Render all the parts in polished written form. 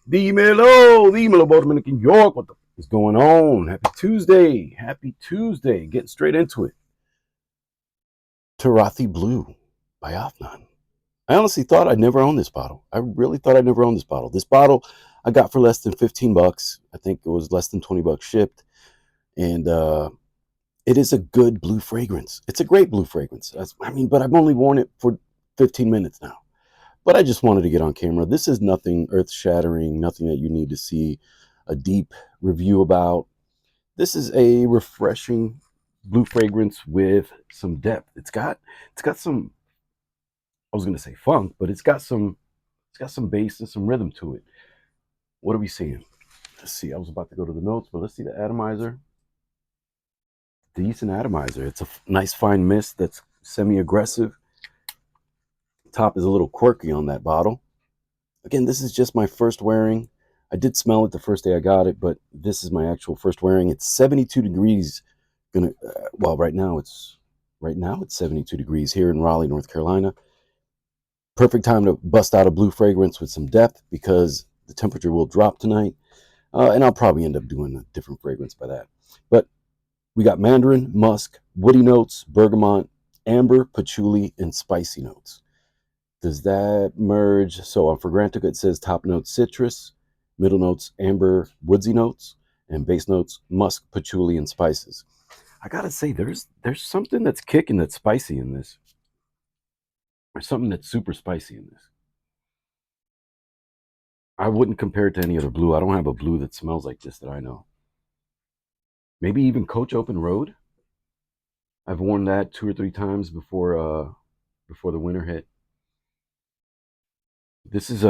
The Melo Dominican York. What the is going on? Happy Tuesday. Happy Tuesday. Getting straight into it. Turathi Blue by Afnan. I honestly thought I'd never own this bottle. I really thought I'd never own this bottle. This bottle I got for less than 15 bucks. I think it was less than 20 bucks shipped. And it is a good blue fragrance. It's a great blue fragrance. But I've only worn it for 15 minutes now. But I just wanted to get on camera. This is nothing earth-shattering, nothing that you need to see a deep review about. This is a refreshing blue fragrance with some depth. It's got some, I was going to say funk, but it's got some bass and some rhythm to it. What are we seeing? Let's see. I was about to go to the notes, but let's see the atomizer. Decent atomizer. It's a nice fine mist that's semi-aggressive. Top is a little quirky on that bottle. Again, this is just my first wearing. I did smell it the first day I got it, but this is my actual first wearing. It's 72 degrees. Right now it's 72 degrees here in Raleigh, North Carolina. Perfect time to bust out a blue fragrance with some depth because the temperature will drop tonight, and I'll probably end up doing a different fragrance by that. But we got mandarin, musk, woody notes, bergamot, amber, patchouli, and spicy notes. Does that merge? So on Fragrantica, it says top notes citrus, middle notes amber, woodsy notes, and base notes musk, patchouli, and spices. I gotta say, there's something that's kicking that's spicy in this. There's something that's super spicy in this. I wouldn't compare it to any other blue. I don't have a blue that smells like this that I know. Maybe even Coach Open Road. I've worn that 2 or 3 times before the winter hit. This is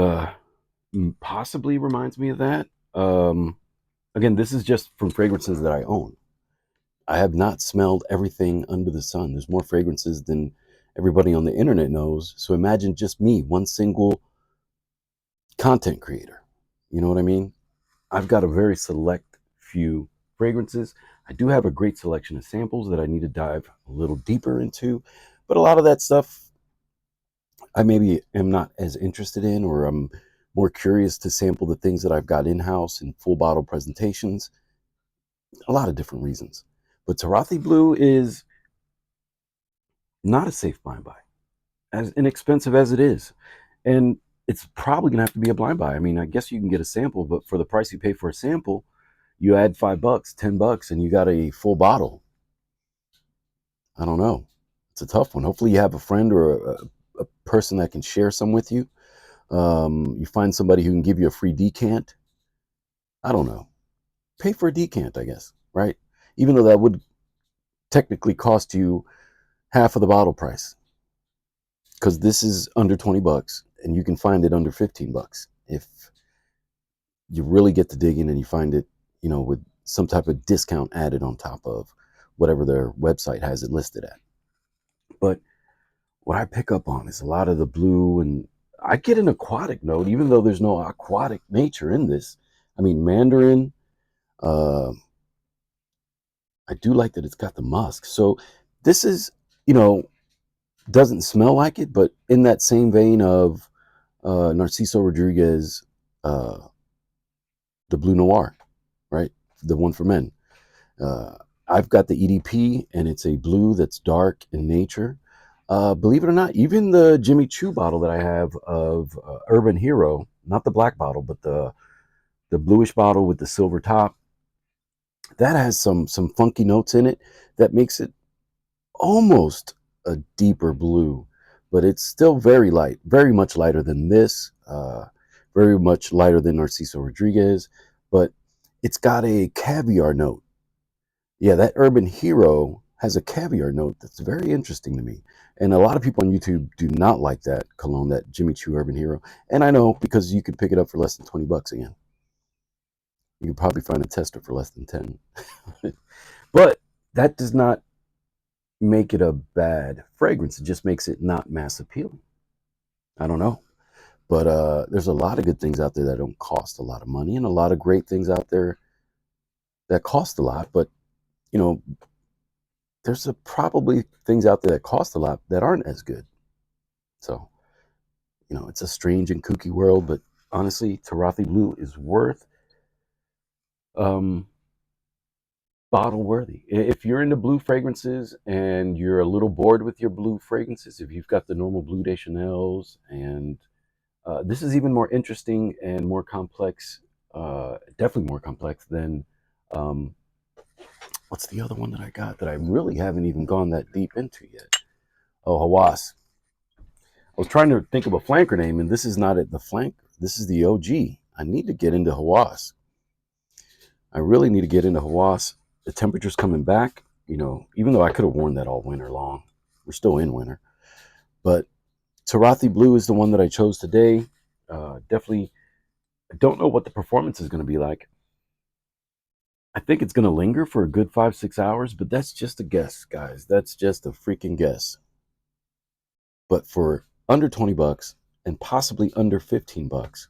possibly reminds me of that. Again, this is just from fragrances that I own. I have not smelled everything under the sun. There's more fragrances than everybody on the internet knows. So imagine just me, one single content creator. You know what I mean? I've got a very select few fragrances. I do have a great selection of samples that I need to dive a little deeper into, but a lot of that stuff I maybe am not as interested in, or I'm more curious to sample the things that I've got in-house in full bottle presentations. A lot of different reasons. But Turathi Blue is not a safe blind buy, as inexpensive as it is. And it's probably going to have to be a blind buy. I mean, I guess you can get a sample, but for the price you pay for a sample, you add $5, $10, and you got a full bottle. I don't know. It's a tough one. Hopefully you have a friend or a person that can share some with you. You find somebody who can give you a free decant. I don't know. Pay for a decant, I guess, right? Even though that would technically cost you half of the bottle price, because this is under 20 bucks and you can find it under 15 bucks if you really get to digging and you find it, with some type of discount added on top of whatever their website has it listed at. But what I pick up on is a lot of the blue, and I get an aquatic note, even though there's no aquatic nature in this. I mean, mandarin. I do like that it's got the musk. So this is, doesn't smell like it, but in that same vein of Narciso Rodriguez, the Blue Noir, right? The one for men. I've got the EDP, and it's a blue that's dark in nature. Believe it or not, even the Jimmy Choo bottle that I have of Urban Hero, not the black bottle, but the bluish bottle with the silver top, that has some funky notes in it that makes it almost a deeper blue, but it's still very light, very much lighter than this, very much lighter than Narciso Rodriguez, but it's got a caviar note. Yeah, that Urban Hero has a caviar note that's very interesting to me. And a lot of people on YouTube do not like that cologne, that Jimmy Choo Urban Hero. And I know, because you could pick it up for less than 20 bucks again. You could probably find a tester for less than 10. But that does not make it a bad fragrance. It just makes it not mass appealing. I don't know. But there's a lot of good things out there that don't cost a lot of money, and a lot of great things out there that cost a lot. But, there's probably things out there that cost a lot that aren't as good. So, it's a strange and kooky world, but honestly, Turathi Blue is worth um, bottle worthy. If you're into blue fragrances and you're a little bored with your blue fragrances, if you've got the normal Blue de Chanel's, and this is even more interesting and more complex, definitely more complex than um, what's the other one that I got that I really haven't even gone that deep into yet? Oh, Hawass. I was trying to think of a flanker name, and this is not the flank. This is the OG. I need to get into Hawass. I really need to get into Hawass. The temperature's coming back. You know, even though I could have worn that all winter long, we're still in winter. But Turathi Blue is the one that I chose today. Definitely, I don't know what the performance is going to be like. I think it's going to linger for a good 5-6 hours, but that's just a guess, guys. That's just a freaking guess. But for under 20 bucks and possibly under 15 bucks,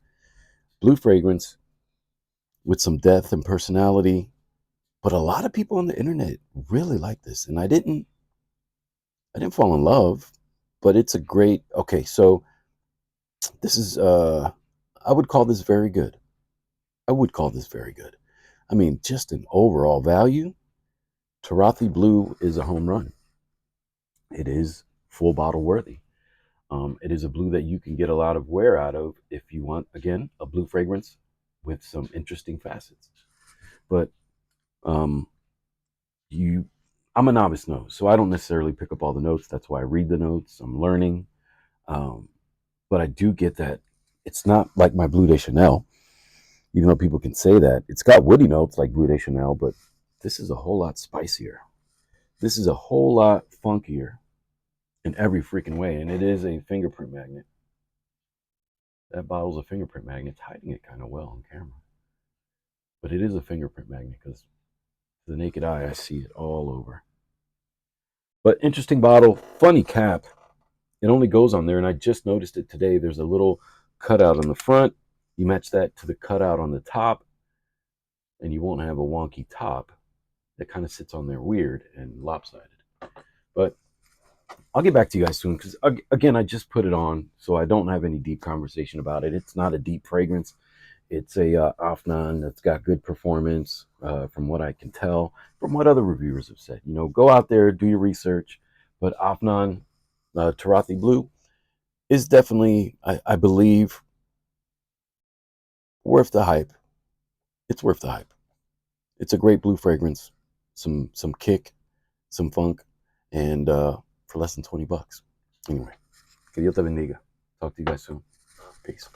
blue fragrance with some depth and personality. But a lot of people on the internet really like this, and I didn't fall in love, but it's a great. Okay, so this is I would call this very good. I would call this very good. I mean, just an overall value, Turathi Blue is a home run. It is full bottle worthy. It is a blue that you can get a lot of wear out of if you want, again, a blue fragrance with some interesting facets. But um, you, I'm a novice nose, so I don't necessarily pick up all the notes. That's why I read the notes. I'm learning. Um, but I do get that it's not like my Blue de Chanel, even though people can say that. It's got woody notes like Blue de Chanel, but this is a whole lot spicier. This is a whole lot funkier in every freaking way, and it is a fingerprint magnet. That bottle's a fingerprint magnet. It's hiding it kind of well on camera, but it is a fingerprint magnet because to the naked eye, I see it all over. But interesting bottle, funny cap. It only goes on there, and I just noticed it today. There's a little cutout on the front. You match that to the cutout on the top, and you won't have a wonky top that kind of sits on there weird and lopsided. But I'll get back to you guys soon because, again, I just put it on, so I don't have any deep conversation about it. It's not a deep fragrance. It's a Afnan that's got good performance, from what I can tell, from what other reviewers have said. You know, go out there, do your research. But Afnan, Turathi Blue, is definitely, I believe, worth the hype. It's worth the hype. It's a great blue fragrance, some kick, some funk, and for less than 20 bucks. Anyway, que Dios te bendiga. Talk to you guys soon. Peace.